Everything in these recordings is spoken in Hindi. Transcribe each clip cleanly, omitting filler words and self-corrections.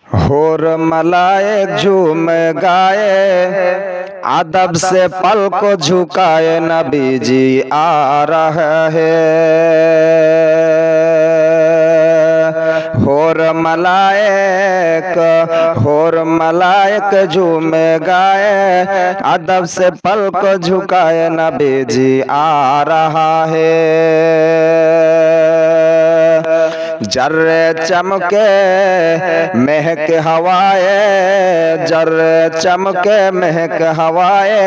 होर मलाइक झूम गाए, अदब से पल को झुकाए, नबी जी आ रहा है। होर मलाइक झूम गाए, अदब से पल को झुकाए, नबी जी आ रहा है। जर्रे चमके महक हवाए, जर्रे चमके महक हवाए,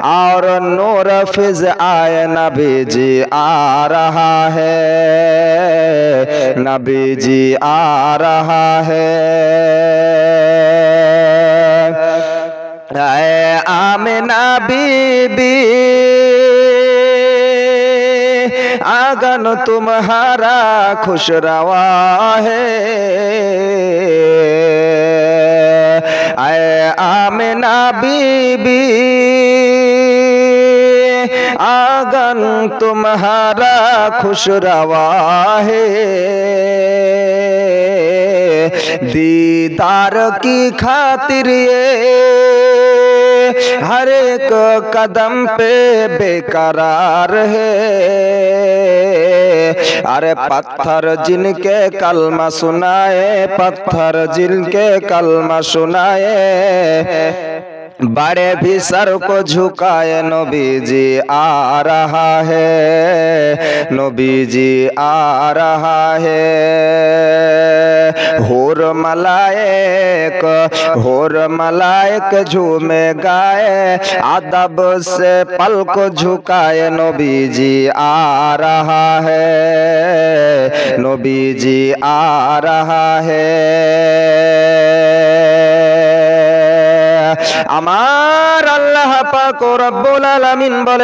और नूर फिज आए, नबी जी आ रहा है, नबी जी आ रहा है। आए आमिना बीबी आंगन तुम्हारा खुश रवा है। आए आमिना बीबी आंगन तुम्हारा खुश रवा है। दीदार की खातिर ये हर एक कदम पे बेकरार है। अरे पत्थर जिनके कलमा सुनाए, पत्थर जिनके कलमा सुनाए, बड़े भी सर को झुकाए, नबी जी आ रहा है, नबी जी आ रहा है। होर मलाइक झूमे गाए, अदब से पल को झुकाए, नबी जी आ रहा है, नबी जी आ रहा है। আমার আল্লাহ পাক রব্বুল আলামিন বলে